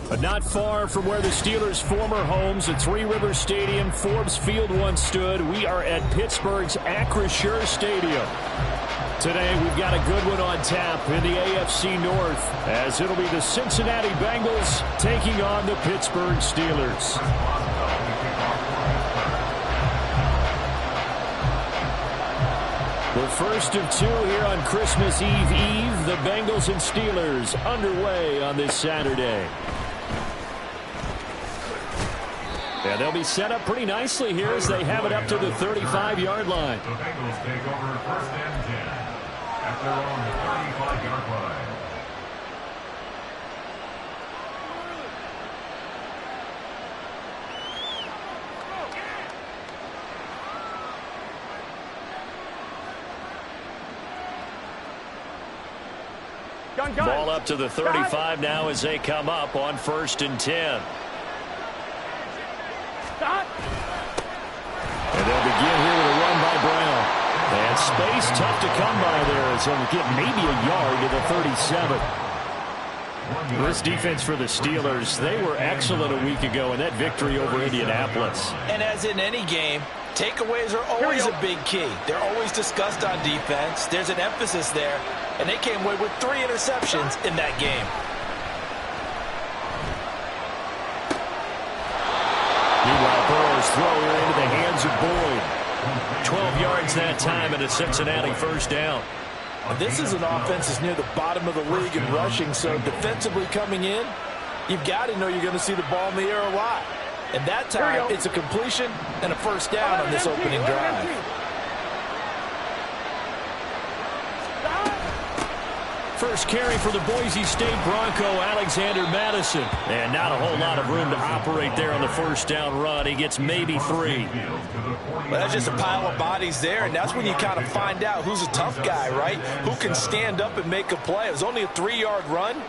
But not far from where the Steelers' former homes at Three Rivers Stadium, Forbes Field once stood, we are at Pittsburgh's Acrisure Stadium. Today, we've got a good one on tap in the AFC North, as it'll be the Cincinnati Bengals taking on the Pittsburgh Steelers. The first of two here on Christmas Eve. The Bengals and Steelers underway on this Saturday. And they'll be set up pretty nicely here as they have it up to the 35-yard line. The Bengals take over first and 10 at their own 35-yard line. Ball up to the 35 now as they come up on first and 10. And they'll begin here with a run by Brown. And space tough to come by there as they'll get maybe a yard to the 37. This defense for the Steelers, they were excellent a week ago in that victory over Indianapolis. And as in any game, takeaways are always a big key. They're always discussed on defense. There's an emphasis there, and they came away with 3 interceptions in that game. Meanwhile, Burrow's throw here into the hands of Boyd. 12 yards that time and a Cincinnati first down. This is an offense that's near the bottom of the league in rushing, so defensively coming in, you've got to know you're going to see the ball in the air a lot. And that time, it's a completion and a first down on this opening drive. First carry for the Boise State Bronco, Alexander Madison. And not a whole lot of room to operate there on the first down run. He gets maybe 3. Well, that's just a pile of bodies there, and that's when you kind of find out who's a tough guy, right? Who can stand up and make a play. It was only a 3-yard run,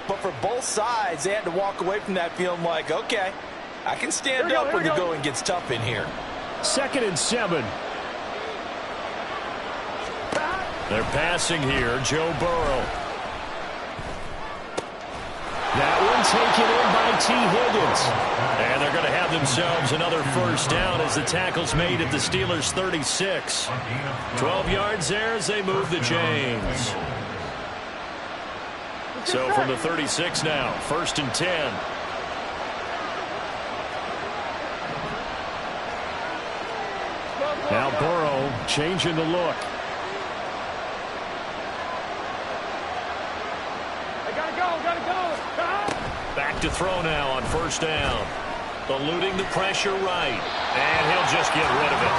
but for both sides, they had to walk away from that feeling like, okay, I can stand up when the going gets tough in here. 2nd and 7. They're passing here, Joe Burrow. That one taken in by T. Higgins. And they're going to have themselves another first down as the tackle's made at the Steelers' 36. 12 yards there as they move the chains. So from the 36 now, 1st and 10. Now Burrow changing the look. Back to throw now on first down. Eluding the pressure right. And he'll just get rid of it.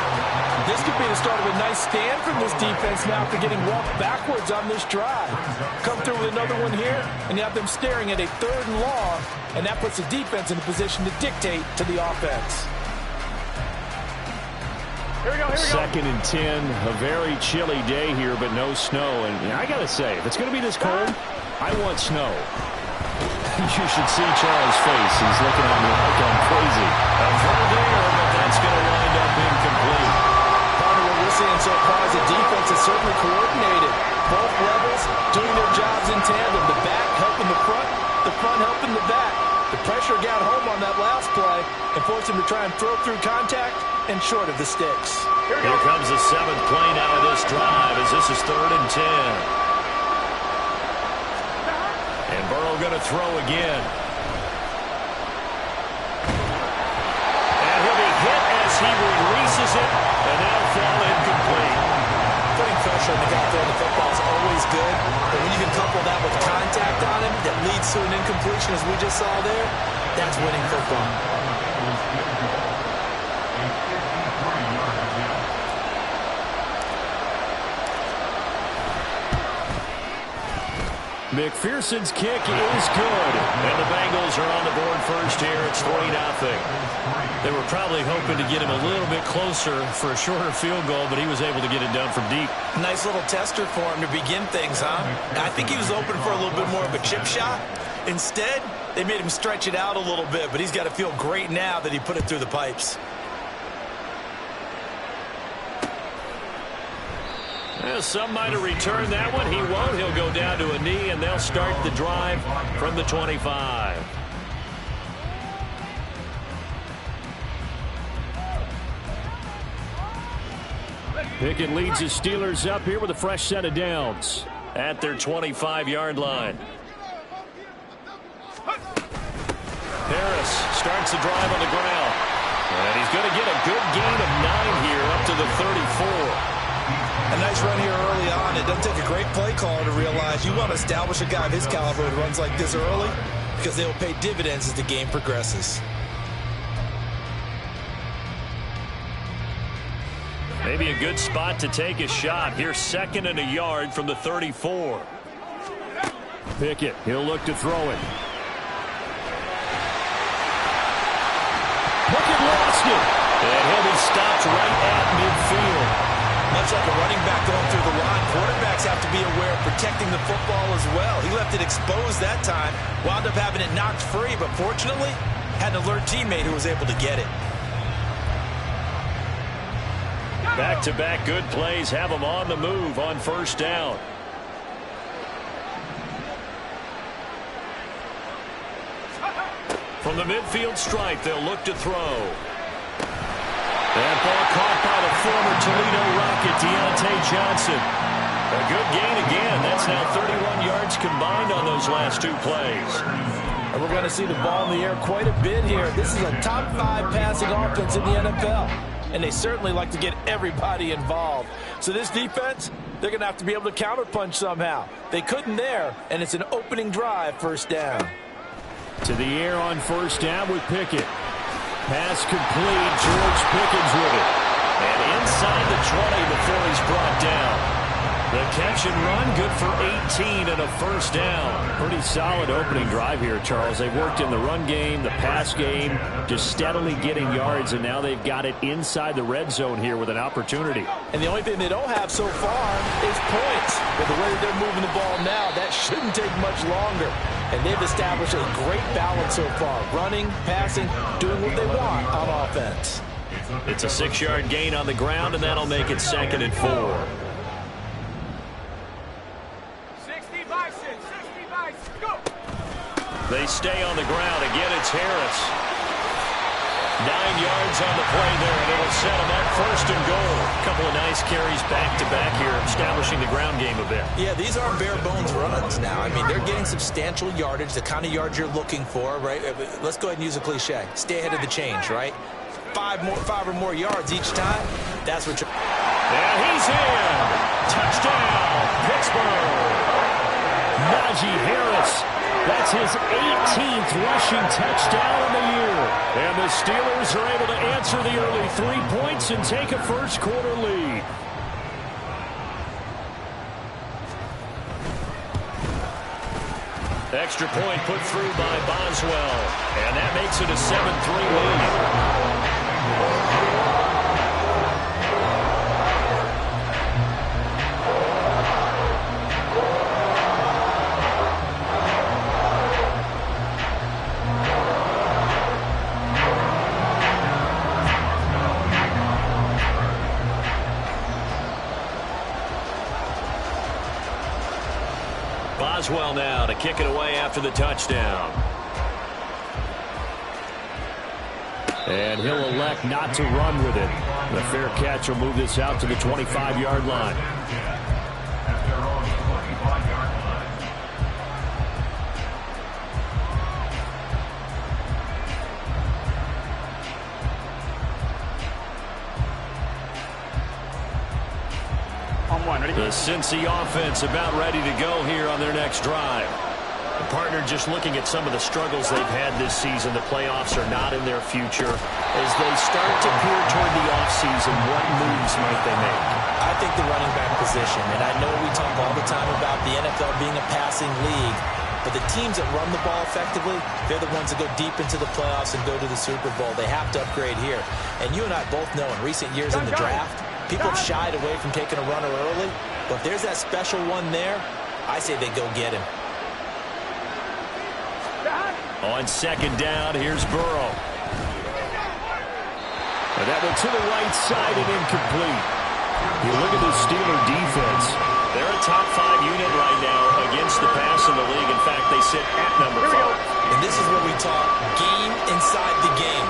This could be the start of a nice stand from this defense now after getting walked backwards on this drive. Come through with another one here, and you have them staring at a 3rd and long, and that puts the defense in a position to dictate to the offense. Here we go. 2nd and 10. A very chilly day here, but no snow. And I got to say, if it's going to be this cold, I want snow. You should see Charles' face. He's looking at me like I'm crazy. A throw there, but that's going to wind up incomplete. Part of what we're seeing so far is the defense is certainly coordinated. Both levels doing their tandem. The back helping the front helping the back. The pressure got home on that last play and forced him to try and throw through contact and short of the sticks. Here comes the 7th play now of this drive as this is 3rd and 10. And Burrow going to throw again. And he'll be hit as he releases it, and that'll fall incomplete. Putting pressure on the guy throwing the football is always good, but when you can couple that with contact on him that leads to an incompletion as we just saw there, that's winning football. McPherson's kick is good, and the Bengals are on the board first here. It's 3-0. They were probably hoping to get him a little bit closer for a shorter field goal, but he was able to get it done from deep. Nice little tester for him to begin things, huh? I think he was open for a little bit more of a chip shot. Instead, they made him stretch it out a little bit, but he's got to feel great now that he put it through the pipes. Some might have returned that one. He won't. He'll go down to a knee, and they'll start the drive from the 25. Pickett leads his Steelers up here with a fresh set of downs at their 25-yard line. Harris starts the drive on the ground. And he's going to get a good gain of 9 here up to the 34. A nice run here early on. It doesn't take a great play caller to realize you want to establish a guy of his caliber who runs like this early because they will pay dividends as the game progresses. Maybe a good spot to take a shot. Here's 2nd and a yard from the 34. Pickett, he'll look to throw it. Pickett lost it. And he'll be stopped right at midfield. Much like a running back going through the line, quarterbacks have to be aware of protecting the football as well. He left it exposed that time, wound up having it knocked free, but fortunately, had an alert teammate who was able to get it. Back-to-back good plays have them on the move on first down. From the midfield stripe, they'll look to throw. That ball caught by the former Toledo Rocket, Deontay Johnson. A good gain again. That's now 31 yards combined on those last 2 plays. And we're going to see the ball in the air quite a bit here. This is a top 5 passing offense in the NFL. And they certainly like to get everybody involved. So this defense, they're going to have to be able to counterpunch somehow. They couldn't there, and it's an opening drive, first down. To the air on first down with Pickett. Pass complete. George Pickens with it. And inside the 20 before he's brought down. The catch and run, good for 18 and a first down. Pretty solid opening drive here, Charles. They've worked in the run game, the pass game, just steadily getting yards, and now they've got it inside the red zone here with an opportunity. And the only thing they don't have so far is points. But the way that they're moving the ball now, that shouldn't take much longer. And they've established a great balance so far. Running, passing, doing what they want on offense. It's a 6-yard gain on the ground, and that'll make it 2nd and 4. 60-6, go! They stay on the ground. Again, it's Harris. 9 yards on the play there, and it'll set them up 1st and goal. A couple of nice carries back-to-back here, establishing the ground game a bit. Yeah, these aren't bare-bones runs now. I mean, they're getting substantial yardage, the kind of yards you're looking for, right? Let's go ahead and use a cliche. Stay ahead of the change, right? 5 or more yards each time. That's what you're... And he's in. Touchdown, Pittsburgh. Najee Harris. That's his 18th rushing touchdown of the year. And the Steelers are able to answer the early 3 points and take a first-quarter lead. Extra point put through by Boswell. And that makes it a 7-3 lead. Boswell now to kick it away after the touchdown. And he'll elect not to run with it. The fair catch will move this out to the 25-yard line. The Cincy offense about ready to go here on their next drive. The partner just looking at some of the struggles they've had this season. The playoffs are not in their future. As they start to peer toward the offseason, what moves might they make? I think the running back position, and I know we talk all the time about the NFL being a passing league, but the teams that run the ball effectively, they're the ones that go deep into the playoffs and go to the Super Bowl. They have to upgrade here. And you and I both know in recent years in the draft, people have shied away from taking a runner early, but if there's that special one there, I say they go get him. On second down, here's Burrow. And that went to the right side and incomplete. You look at the Steeler defense. They're a top 5 unit right now against the pass in the league. In fact, they sit at number 5. And this is where we talk game inside the game.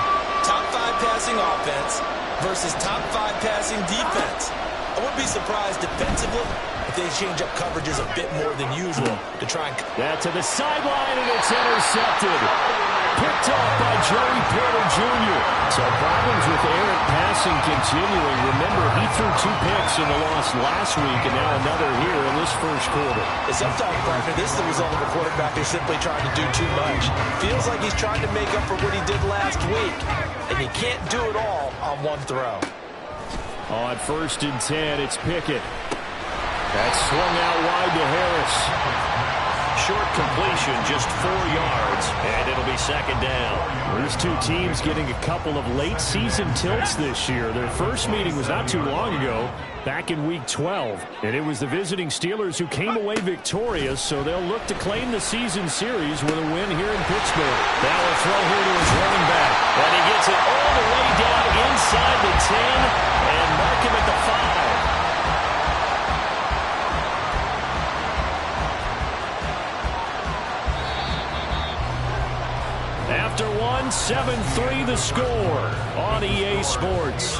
Top 5 passing offense versus top 5 passing defense. I wouldn't be surprised defensively if they change up coverages a bit more than usual to try and... That to the sideline, and it's intercepted. Picked off by Joey Porter Jr. So problems with errant passing continuing. Remember, he threw 2 picks in the loss last week, and now another here in this first quarter. And sometimes, partner, this is the result of a quarterback who's simply trying to do too much. Feels like he's trying to make up for what he did last week, and you can't do it all on one throw. On 1st and 10, it's Pickett. That's swung out wide to Harris. Short completion, just 4 yards, and it'll be second down. These two teams getting a couple of late-season tilts this year. Their first meeting was not too long ago, back in Week 12. And it was the visiting Steelers who came away victorious, so they'll look to claim the season series with a win here in Pittsburgh. Now a throw here to his running back. And he gets it all the way down inside the 10, and mark him at the 5. After 7-3 the score on EA Sports.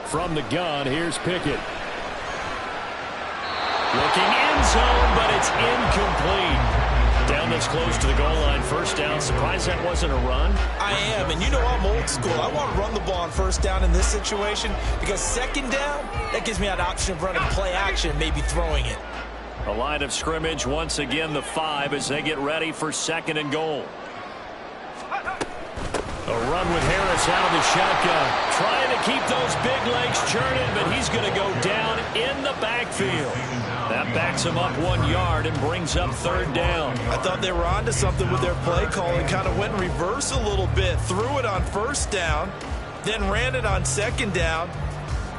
From the gun, here's Pickett. Looking end zone, but it's incomplete. Down this close to the goal line, first down. Surprised that wasn't a run? I am, and you know I'm old school. I want to run the ball on first down in this situation because second down, that gives me an option of running play action, maybe throwing it. A line of scrimmage, once again the 5 as they get ready for 2nd and goal. A run with Harris out of the shotgun. Trying to keep those big legs churning, but he's going to go down in the backfield. That backs him up 1 yard and brings up 3rd down. I thought they were onto something with their play call and kind of went in reverse a little bit. Threw it on 1st down, then ran it on 2nd down.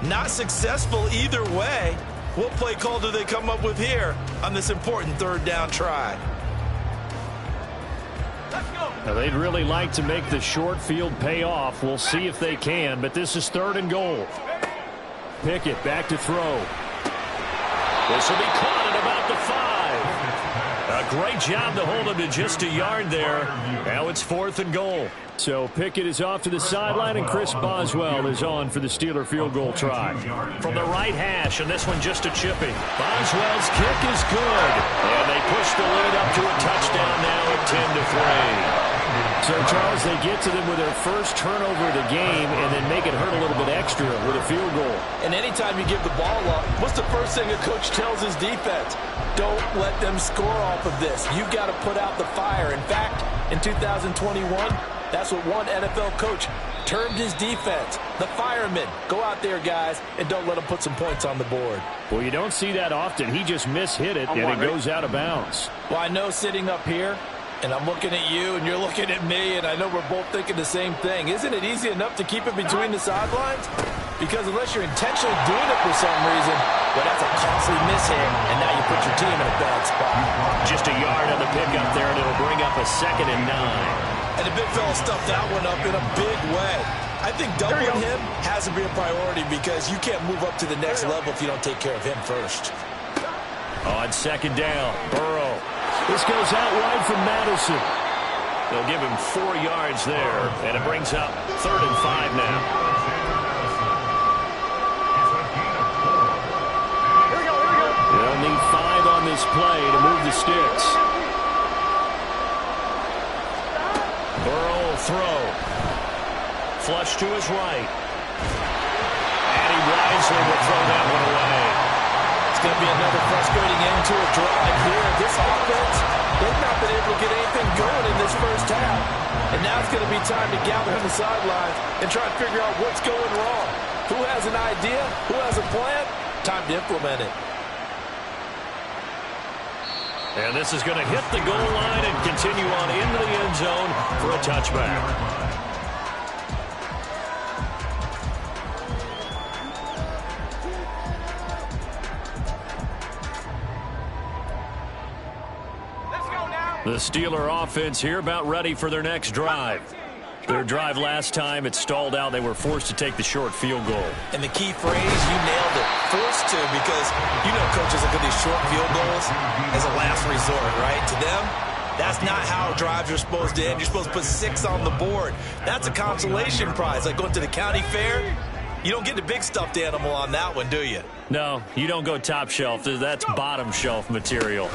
Not successful either way. What play call do they come up with here on this important 3rd down try? Now, they'd really like to make the short field pay off. We'll see if they can, but this is 3rd and goal. Pickett back to throw. This will be caught at about the 5. A great job to hold him to just a yard there. Now it's 4th and goal. So Pickett is off to the sideline, and Chris Boswell is on for the Steeler field goal try. From the right hash, and this one just a chipping. Boswell's kick is good. And they push the lead up to a touchdown now at 10-3. So, Charles, they get to them with their first turnover of the game and then make it hurt a little bit extra with a field goal. And anytime you give the ball up, what's the first thing a coach tells his defense? Don't let them score off of this. You've got to put out the fire. In fact, in 2021, that's what one NFL coach termed his defense. The firemen. Go out there, guys, and don't let them put some points on the board. Well, you don't see that often. He just mishit it, and it goes out of bounds. Well, I know sitting up here, and I'm looking at you, and you're looking at me, and I know we're both thinking the same thing. Isn't it easy enough to keep it between the sidelines? Because unless you're intentionally doing it for some reason, well, that's a costly miss hit, and now you put your team in a bad spot. Just a yard on the pickup there, and it'll bring up a 2nd and 9. And the big fella stuffed that one up in a big way. I think doubling him has to be a priority because you can't move up to the next level if you don't take care of him first. On 2nd down, Burrow. This goes out wide from Madison. They'll give him 4 yards there, and it brings up 3rd and 5 now. They'll need 5 on this play to move the sticks. Burrow will throw. Flush to his right. And he wisely will throw that one away. It's going to be another frustrating end to a drive here. This offense, they've not been able to get anything going in this first half. And now it's going to be time to gather on the sidelines and try to figure out what's going wrong. Who has an idea? Who has a plan? Time to implement it. And this is going to hit the goal line and continue on into the end zone for a touchback. The Steeler offense here about ready for their next drive. Their drive last time, it stalled out. They were forced to take the short field goal. And the key phrase, you nailed it. Forced to, because you know coaches look at these short field goals as a last resort, right? To them, that's not how drives are supposed to end. You're supposed to put 6 on the board. That's a consolation prize. Like going to the county fair, you don't get the big stuffed animal on that one, do you? No, you don't go top shelf. That's bottom shelf material.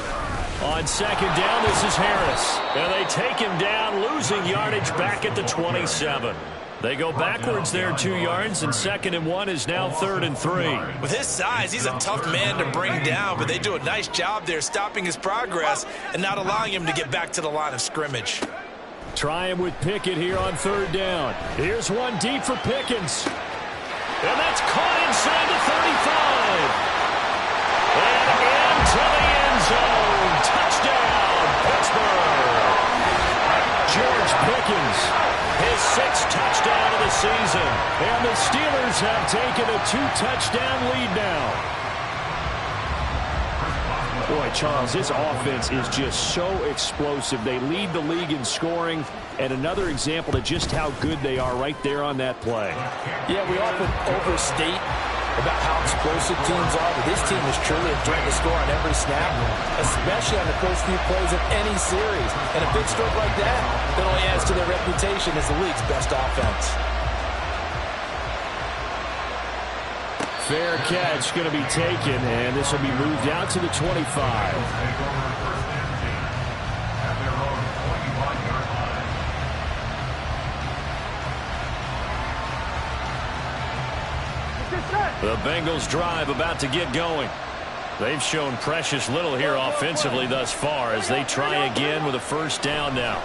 On 2nd down, this is Harris. And they take him down, losing yardage back at the 27. They go backwards there 2 yards, and 2nd and 1 is now 3rd and 3. With his size, he's a tough man to bring down, but they do a nice job there stopping his progress and not allowing him to get back to the line of scrimmage. Try him with Pickett here on 3rd down. Here's one deep for Pickens. And that's caught inside the 35. And into the end zone. Touchdown, Pittsburgh. George Pickens, his 6th touchdown of the season. And the Steelers have taken a 2-touchdown lead now. Boy, Charles, his offense is just so explosive. They lead the league in scoring, and another example of just how good they are right there on that play. Yeah, we often overstate about how explosive teams are, but this team is truly a threat to score on every snap, especially on the first few plays of any series. And a big stroke like that only adds to their reputation as the league's best offense. Fair catch going to be taken, and this will be moved out to the 25. The Bengals drive about to get going. They've shown precious little here offensively thus far as they try again with a 1st down now.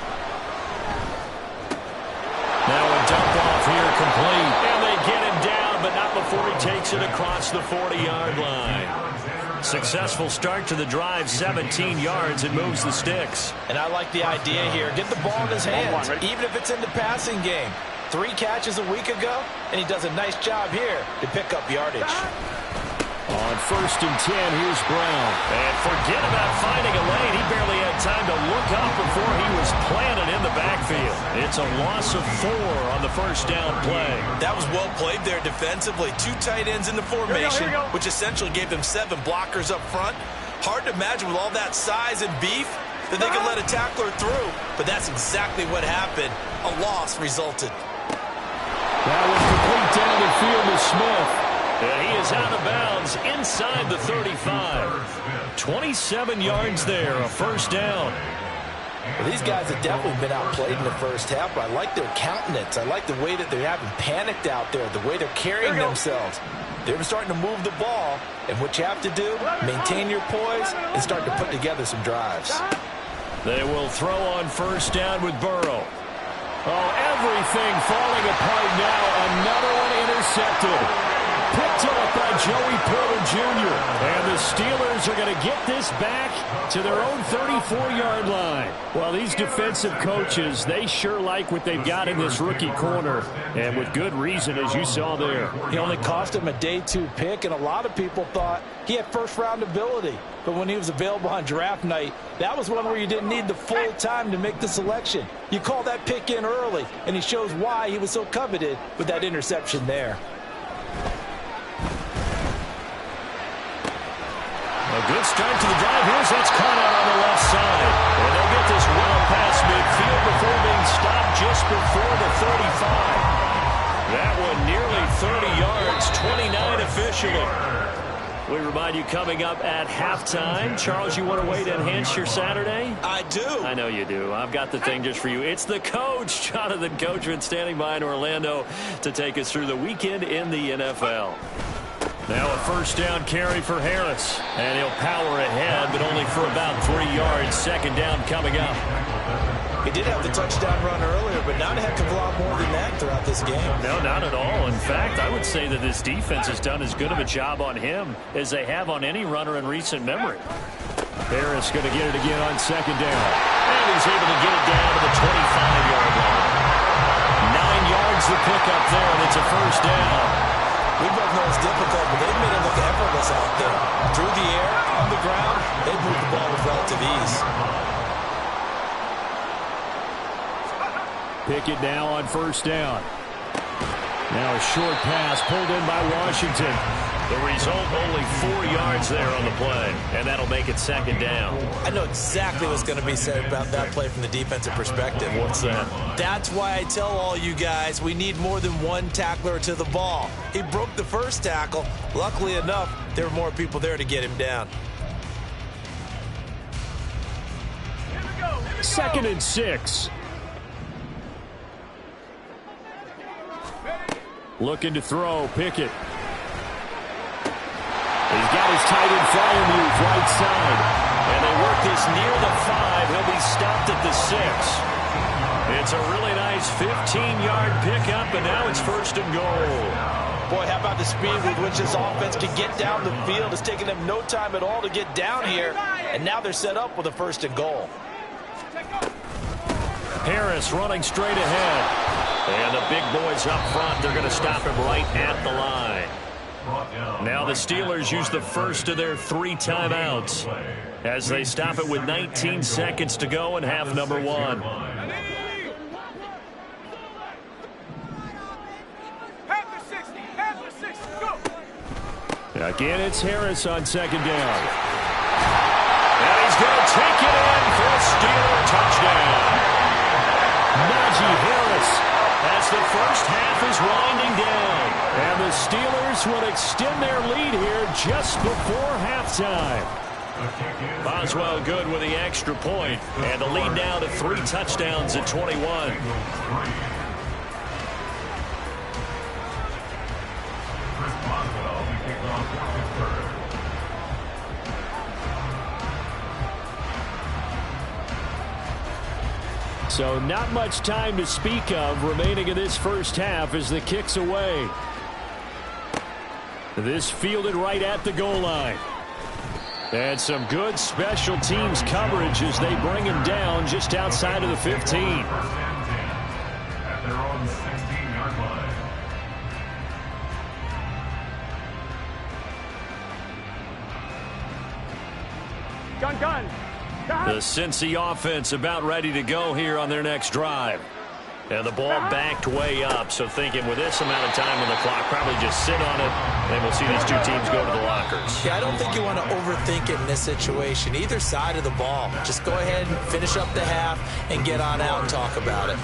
Now a dump off here complete, and they get him down, but not before he takes it across the 40-yard line. Successful start to the drive, 17 yards, and moves the sticks. And I like the idea here. Get the ball in his hands, even if it's in the passing game. 3 catches a week ago, and he does a nice job here to pick up yardage. On 1st and 10, here's Brown. And forget about finding a lane. He barely had time to look up before he was planted in the backfield. It's a loss of 4 on the 1st down play. That was well played there defensively. 2 tight ends in the formation, which essentially gave them 7 blockers up front. Hard to imagine with all that size and beef that they could let a tackler through. But that's exactly what happened. A loss resulted. That was complete down the field to Smith. And he is out of bounds inside the 35. 27 yards there, a 1st down. Well, these guys have definitely been outplayed in the first half, but I like their countenance. I like the way that they haven't panicked out there, the way they're carrying themselves. They're starting to move the ball, and what you have to do, maintain your poise and start to put together some drives. They will throw on 1st down with Burrow. Oh, everything falling apart now. Another one intercepted. Picked off up by Joey Porter Jr. And the Steelers are going to get this back to their own 34-yard line. Well, these defensive coaches, they sure like what they've got in this rookie corner, and with good reason, as you saw there. He only cost him a day 2 pick, and a lot of people thought he had first-round ability. But when he was available on draft night, that was one where you didn't need the full time to make the selection. You call that pick in early, and he shows why he was so coveted with that interception there. A good start to the drive. Here's that's caught out on the left side. And they'll get this well past midfield before being stopped just before the 35. That one nearly 30 yards, 29 officially. We remind you coming up at halftime. Charles, you want a way to enhance your Saturday? I do. I know you do. I've got the thing just for you. It's the coach, Jonathan Coachman, standing by in Orlando to take us through the weekend in the NFL. Now a first down carry for Harris. And he'll power ahead, but only for about 3 yards. Second down coming up. He did have the touchdown run earlier, but not a heck of a lot more than that throughout this game. No, not at all. In fact, I would say that this defense has done as good of a job on him as they have on any runner in recent memory. Harris going to get it again on second down. And he's able to get it down to the 25-yard line. 9 yards to pick up there, and it's a first down. We both know it's difficult, but they've made it look effortless out there. Through the air, on the ground, they've moved the ball with relative ease. Pickett now on first down. Now a short pass pulled in by Washington. The result, only 4 yards there on the play, and that'll make it second down. I know exactly what's going to be said about that play from the defensive perspective. What's that? That's why I tell all you guys we need more than one tackler to the ball. He broke the first tackle. Luckily enough, there were more people there to get him down. Second and 6. Looking to throw, Pickett. He's got his tight end flying move right side. And they work this near the 5. He'll be stopped at the 6. It's a really nice 15-yard pickup, and now it's first and goal. Boy, how about the speed with which this offense can get down the field? It's taken them no time at all to get down here, and now they're set up with a first and goal. Harris running straight ahead. And the big boys up front, they're going to stop him right at the line. Now the Steelers use the first of their 3 timeouts as they stop it with 19 seconds to go in half number 1. Again, it's Harris on second down. And he's going to take it in for a Steeler touchdown. Najee Harris, as the first half is winding down. And the Steelers will extend their lead here just before halftime. Boswell good with the extra point, and the lead now to 3 touchdowns at 21. So not much time to speak of remaining in this first half as the kick's away. This fielded right at the goal line. And some good special teams coverage as they bring him down just outside of the 15. At their own 16-yard line. Gun. The Cincy offense about ready to go here on their next drive. And the ball backed way up, so thinking with this amount of time on the clock, probably just sit on it, and we'll see these two teams go to the lockers. Yeah, I don't think you want to overthink it in this situation. Either side of the ball. Just go ahead and finish up the half and get on out and talk about it.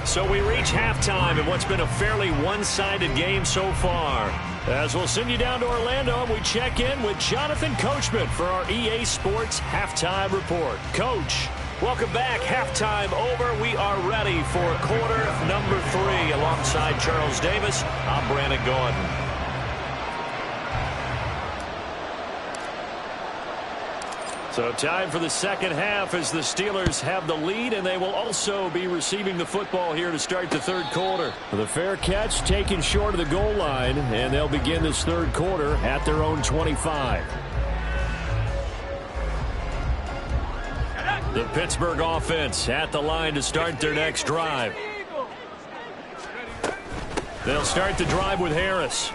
So we reach halftime in what's been a fairly one-sided game so far. As we'll send you down to Orlando, and we check in with Jonathan Coachman for our EA Sports Halftime Report. Coach, welcome back. Halftime over. We are ready for quarter number 3. Alongside Charles Davis, I'm Brandon Gordon. So time for the second half as the Steelers have the lead, and they will also be receiving the football here to start the third quarter. The fair catch taken short of the goal line, and they'll begin this third quarter at their own 25. The Pittsburgh offense at the line to start their next drive. They'll start the drive with Harris.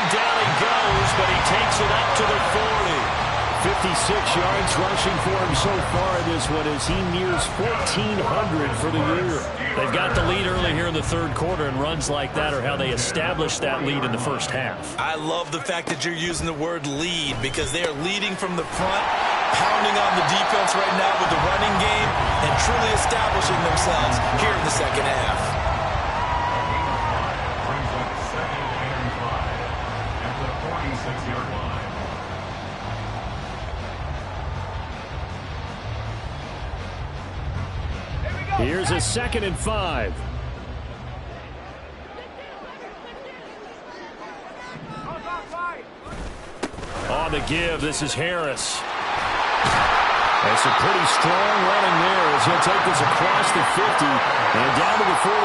Down he goes, but he takes it up to the 40. 56 yards rushing for him so far in this one as he nears 1,400 for the year. They've got the lead early here in the third quarter, and runs like that are how they established that lead in the first half. I love the fact that you're using the word lead because they are leading from the front, pounding on the defense right now with the running game, and truly establishing themselves here in the second half. Here's a 2nd and 5. On the give, this is Harris. That's a pretty strong running there as he'll take this across the 50 and down to the 44.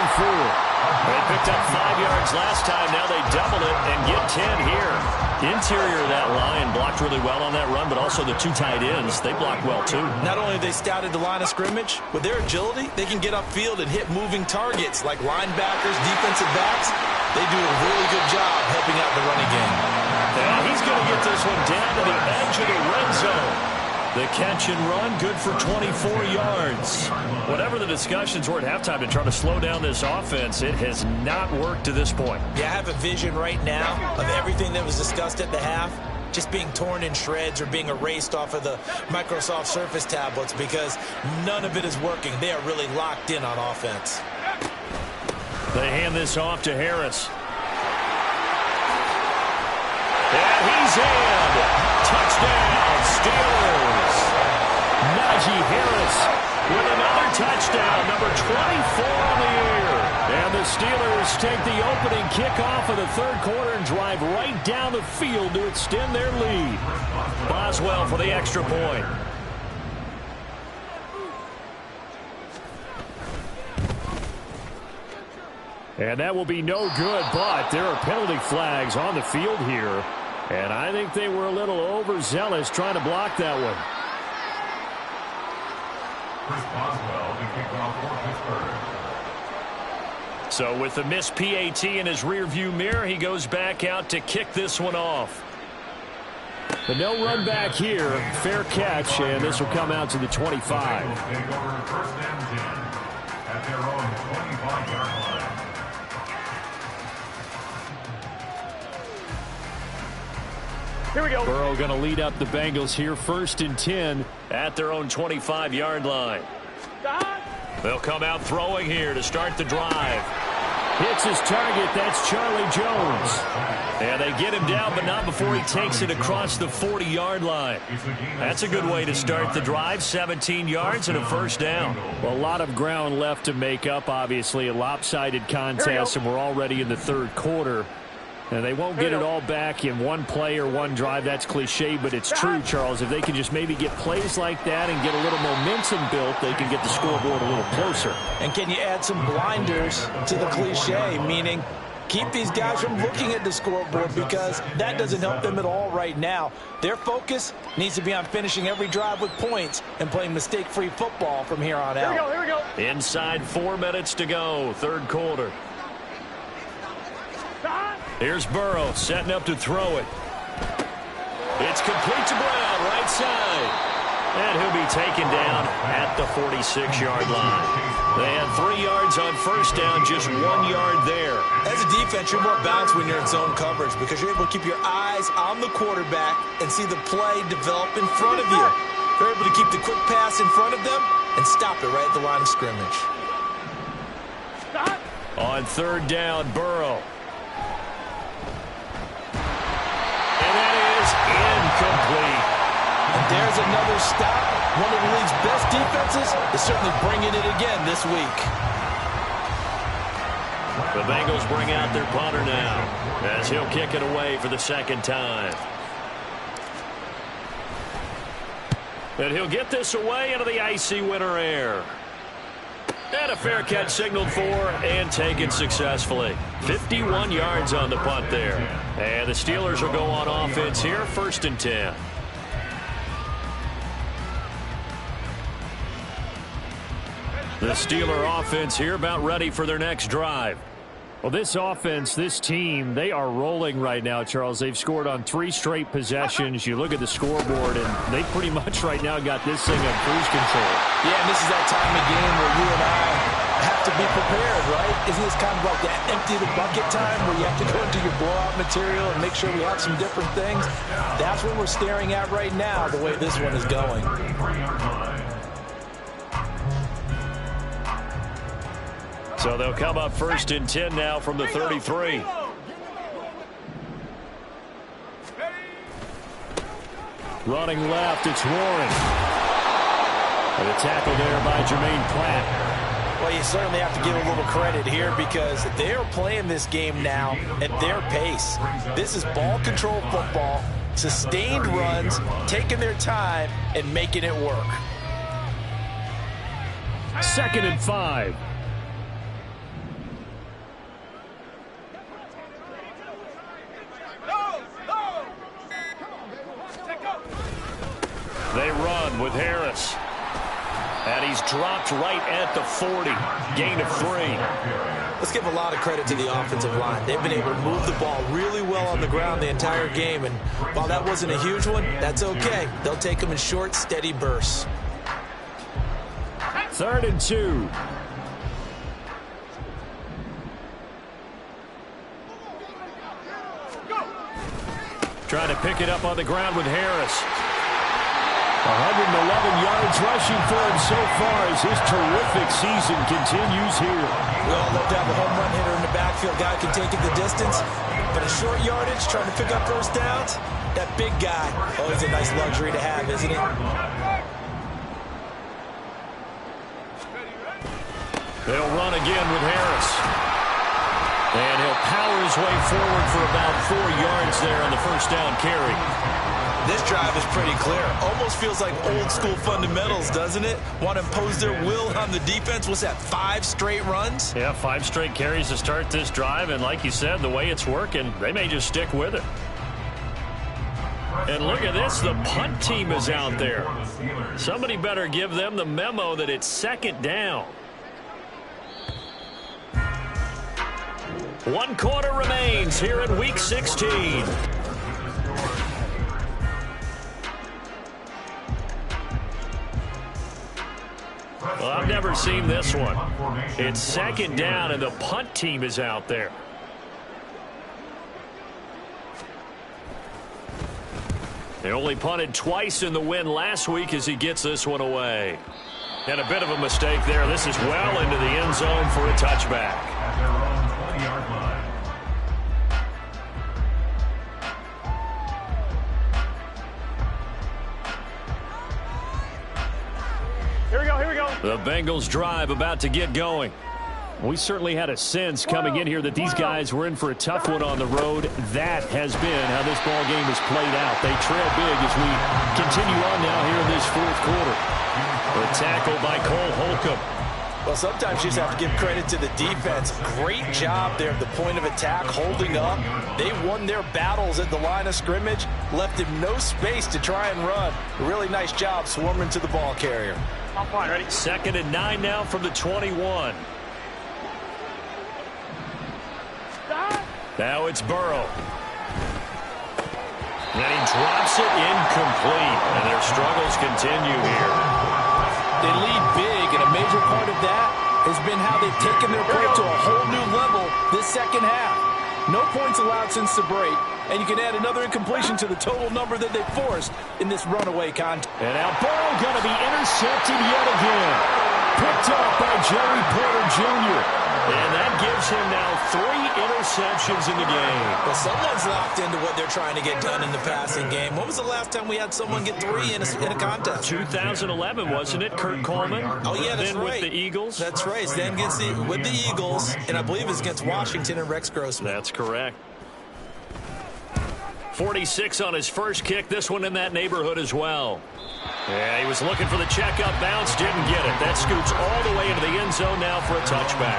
They picked up 5 yards last time. Now they double it and get 10 here. Interior of that line blocked really well on that run, but also the two tight ends, they blocked well too. Not only have they scouted the line of scrimmage, with their agility, they can get upfield and hit moving targets like linebackers, defensive backs. They do a really good job helping out the running game. And he's going to get this one down to the edge of the red zone. The catch and run, good for 24 yards. Whatever the discussions were at halftime to try to slow down this offense, it has not worked to this point. Yeah, I have a vision right now of everything that was discussed at the half just being torn in shreds or being erased off of the Microsoft Surface tablets because none of it is working. They are really locked in on offense. They hand this off to Harris. And he's in. Touchdown, Steelers. Najee Harris with another touchdown, number 24 on the year. And the Steelers take the opening kickoff of the third quarter and drive right down the field to extend their lead. Boswell for the extra point. And that will be no good, but there are penalty flags on the field here. And I think they were a little overzealous trying to block that one. Chris Boswell, the kickoff for Pittsburgh. So with the missed PAT in his rearview mirror, he goes back out to kick this one off. But no run back here. Fair catch, and this will come out to the 25. Take over 1st and 10 at their own 25-yard line. Here we go. Burrow going to lead up the Bengals here, 1st and 10 at their own 25-yard line. They'll come out throwing here to start the drive. Hits his target. That's Charlie Jones. And they get him down, but not before he takes it across the 40-yard line. That's a good way to start the drive. 17 yards and a 1st down. Well, a lot of ground left to make up, obviously. A lopsided contest, and we're already in the third quarter. And they won't get it all back in one play or one drive. That's cliche, but it's true, Charles. If they can just maybe get plays like that and get a little momentum built, they can get the scoreboard a little closer. And can you add some blinders to the cliche, meaning keep these guys from looking at the scoreboard because that doesn't help them at all right now. Their focus needs to be on finishing every drive with points and playing mistake-free football from here on out. Here we go. Inside 4 minutes to go, third quarter. Here's Burrow setting up to throw it. It's complete to Brown, right side. And he'll be taken down at the 46-yard line. They had 3 yards on 1st down, just 1 yard there. As a defense, you're more balanced when you're in zone coverage because you're able to keep your eyes on the quarterback and see the play develop in front of you. You're able to keep the quick pass in front of them and stop it right at the line of scrimmage. On 3rd down, Burrow. And that is incomplete. And there's another stop. One of the league's best defenses is certainly bringing it again this week. The Bengals bring out their punter now as he'll kick it away for the 2nd time. And he'll get this away into the icy winter air. And a fair catch signaled for and taken successfully. 51 yards on the punt there. And the Steelers will go on offense here, 1st and 10. The Steeler offense here about ready for their next drive. Well, this offense, this team, they are rolling right now, Charles. They've scored on 3 straight possessions. You look at the scoreboard, and they pretty much right now got this thing on cruise control. Yeah, and this is that time of game where you and I have to be prepared, right? Isn't this kind of like that empty the bucket time where you have to go into your blowout material and make sure we have some different things? That's what we're staring at right now, the way this one is going. So they'll come up 1st and 10 now from the 33. Running left, it's Warren. And a tackle there by Jermaine Pratt. Well, you certainly have to give a little credit here because they are playing this game now at their pace. This is ball control football, sustained runs, taking their time, and making it work. 2nd and 5. They run with Harris. And he's dropped right at the 40. Gain of 3. Let's give a lot of credit to the offensive line. They've been able to move the ball really well on the ground the entire game. And while that wasn't a huge one, that's okay. They'll take them in short, steady bursts. 3rd and 2. Trying to pick it up on the ground with Harris. 111 yards rushing for him so far as his terrific season continues here. We all love to have a home run hitter in the backfield. Guy can take it the distance, but a short yardage, trying to pick up 1st downs, that big guy, always a nice luxury to have, isn't it? They'll run again with Harris. And he'll power his way forward for about 4 yards there on the 1st down carry. This drive is pretty clear. Almost feels like old school fundamentals, doesn't it? Want to impose their will on the defense. What's that, 5 straight runs? Yeah, 5 straight carries to start this drive. And like you said, the way it's working, they may just stick with it. And look at this. The punt team is out there. Somebody better give them the memo that it's 2nd down. 1 quarter remains here in Week 16. Well, I've never seen this one. It's 2nd down, and the punt team is out there. They only punted twice in the win last week as he gets this one away. And a bit of a mistake there. This is well into the end zone for a touchback. At their own 20-yard line. Here we go. The Bengals drive about to get going. We certainly had a sense coming in here that these guys were in for a tough one on the road. That has been how this ball game has played out. They trail big as we continue on now here in this 4th quarter. The tackle by Cole Holcomb. Well, sometimes you just have to give credit to the defense. Great job there at the point of attack, holding up. They won their battles at the line of scrimmage, left him no space to try and run. A really nice job swarming to the ball carrier. I'm fine, ready? 2nd and 9 now from the 21. Now it's Burrow. And he drops it incomplete. And their struggles continue here. They lead big, and a major part of that has been how they've taken their play to a whole new level this 2nd half. No points allowed since the break, and you can add another incompletion to the total number that they forced in this runaway contest. And now Burrow going to be intercepted yet again. Picked up by Jerry Porter Jr. And that gives him now 3 interceptions in the game. Well, someone's locked into what they're trying to get done in the passing game. When was the last time we had someone get 3 in a contest? 2011, wasn't it? Kurt Coleman. Oh, yeah, that's then right. with the Eagles. That's right. Then with the Eagles, and I believe it's against Washington and Rex Grossman. That's correct. 46 on his first kick. This one in that neighborhood as well. Yeah, he was looking for the checkup bounce, didn't get it. That scoots all the way into the end zone now for a touchback.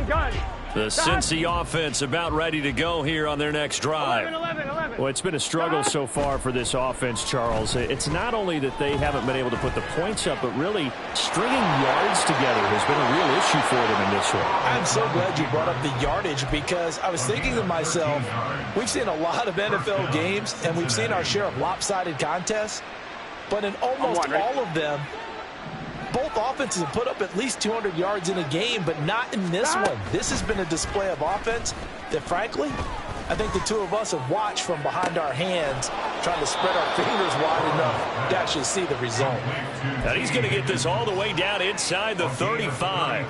Gun. The Cincy offense about ready to go here on their next drive. 11. Well, it's been a struggle so far for this offense, Charles. It's not only that they haven't been able to put the points up, but really stringing yards together has been a real issue for them in this one. I'm so glad you brought up the yardage because I was thinking to myself, we've seen a lot of NFL games, and we've seen our share of lopsided contests, but in almost all of them, both offenses have put up at least 200 yards in a game, but not in this one. This has been a display of offense that, frankly, I think the two of us have watched from behind our hands, trying to spread our fingers wide enough to actually see the result. And he's going to get this all the way down inside the 35.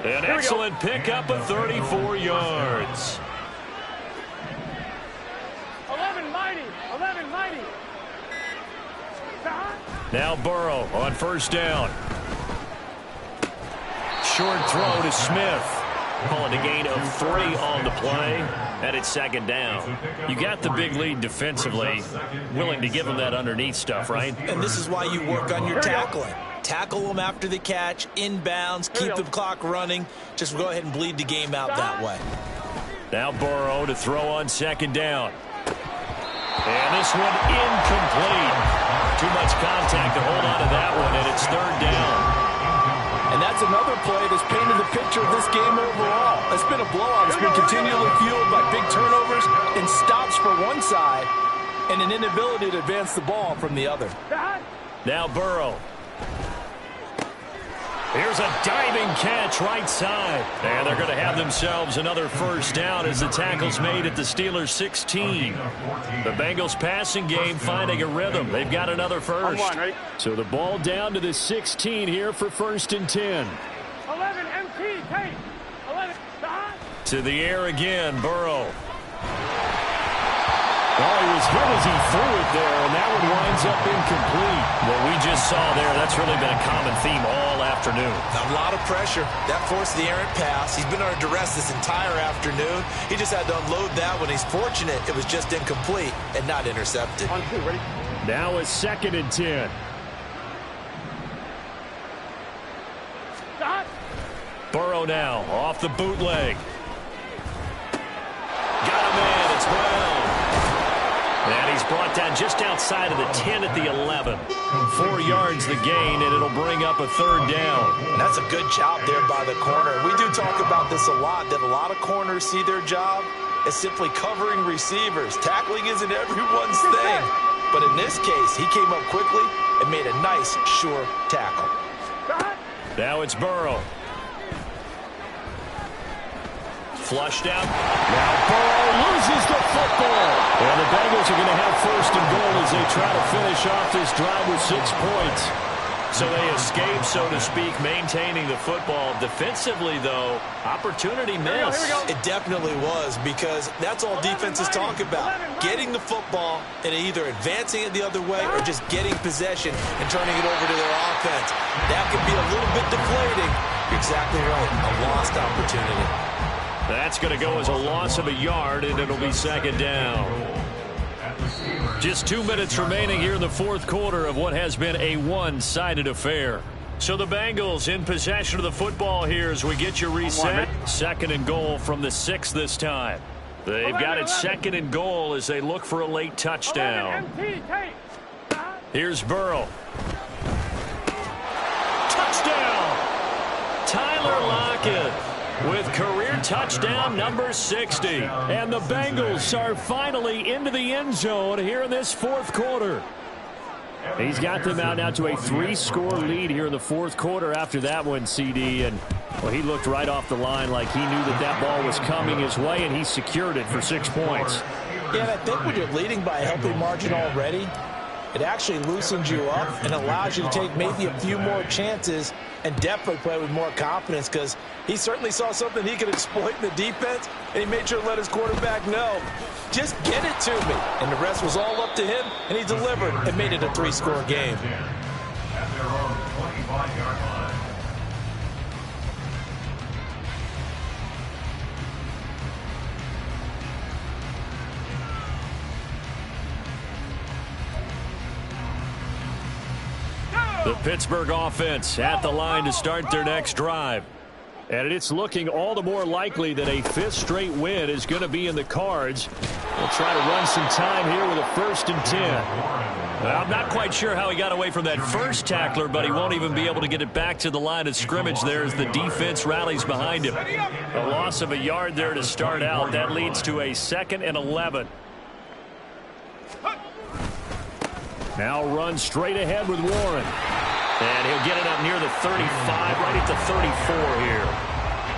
An excellent pickup of 34 yards. 11 mighty. Now Burrow on first down. Short throw to Smith. Calling a gain of 3 on the play, and it's second down. You got the big lead defensively, willing to give them that underneath stuff, right? And this is why you work on your tackling. Tackle them after the catch, inbounds, keep the clock running. Just go ahead and bleed the game out that way. Now Burrow to throw on second down. And this one incomplete. Too much contact to hold on to that one, and it's third down. And that's another play that's painted the picture of this game overall. It's been a blowout. It's been continually fueled by big turnovers and stops for one side and an inability to advance the ball from the other. Now Burrow. Here's a diving catch right side. And they're going to have themselves another first down as the tackle's made at the Steelers' 16. The Bengals passing game finding a rhythm. They've got another first. So the ball down to the 16 here for first and 10. 11 MT, Tate. 11. To the air again, Burrow. Oh, he was hit as he threw it there, and that one winds up incomplete. What we just saw there, that's really been a common theme all afternoon. A lot of pressure. That forced the errant pass. He's been under duress this entire afternoon. He just had to unload that one. He's fortunate it was just incomplete and not intercepted. On 2, ready? Now it's second and 10. Burrow now off the bootleg. Got him in. It's Brown. And he's brought down just outside of the 10 at the 11. 4 yards the gain, and it'll bring up a third down. And that's a good job there by the corner. We do talk about this a lot, that a lot of corners see their job as simply covering receivers. Tackling isn't everyone's thing. But in this case, he came up quickly and made a nice, sure tackle. Now it's Burrow. Flushed out. Now Burrow loses the football. And the Bengals are going to have first and goal as they try to finish off this drive with 6 points. So they escape, so to speak, maintaining the football. Defensively, though, opportunity missed. It definitely was, because that's all defenses talk about. Getting the football and either advancing it the other way or just getting possession and turning it over to their offense. That can be a little bit deflating. You're exactly right. A lost opportunity. That's going to go as a loss of a yard, and it'll be second down. Just 2 minutes remaining here in the fourth quarter of what has been a one-sided affair. So the Bengals in possession of the football here as we get your reset. Second and goal from the 6 this time. They've got it second and goal as they look for a late touchdown. Here's Burrow. Touchdown! Tyler Lockett with career touchdown number 60. And the Bengals are finally into the end zone here in this fourth quarter. He's got them out now to a 3-score lead here in the fourth quarter after that one, CD. And, well, he looked right off the line like he knew that that ball was coming his way, and he secured it for 6 points. Yeah, and I think when you're leading by a healthy margin already, it actually loosens you up and allows you to take maybe a few more chances and definitely play with more confidence, because he certainly saw something he could exploit in the defense, and he made sure to let his quarterback know, just get it to me. And the rest was all up to him, and he delivered and made it a 3-score game. At their own 25-yard line. The Pittsburgh offense at the line to start their next drive. And it's looking all the more likely that a fifth straight win is going to be in the cards. We'll try to run some time here with a 1st and 10. I'm not quite sure how he got away from that first tackler, but he won't even be able to get it back to the line of scrimmage there as the defense rallies behind him. A loss of a yard there to start out. That leads to a 2nd and 11. Now run straight ahead with Warren. And he'll get it up near the 35, right at the 34 here.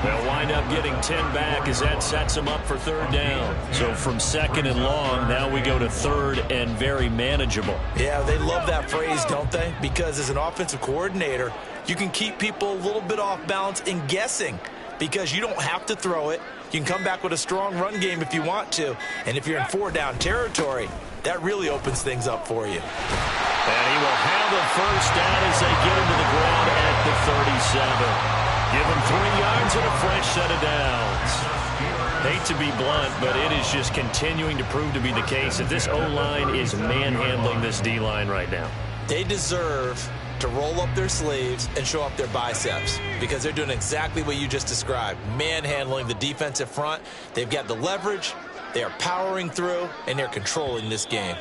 They'll wind up getting 10 back as that sets them up for 3rd down. So from 2nd and long, now we go to 3rd and very manageable. Yeah, they love that phrase, don't they? Because as an offensive coordinator, you can keep people a little bit off balance and guessing because you don't have to throw it. You can come back with a strong run game if you want to. And if you're in 4-down territory, that really opens things up for you. And he will have a 1st down as they get him to the ground at the 37. Give him 3 yards and a fresh set of downs. Hate to be blunt, but it is just continuing to prove to be the case that this O-line is manhandling this D-line right now. They deserve to roll up their sleeves and show up their biceps because they're doing exactly what you just described, manhandling the defensive front. They've got the leverage, they are powering through, and they're controlling this game.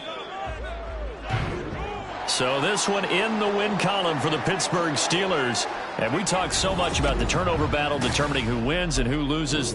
So this one in the win column for the Pittsburgh Steelers. And we talked so much about the turnover battle determining who wins and who loses.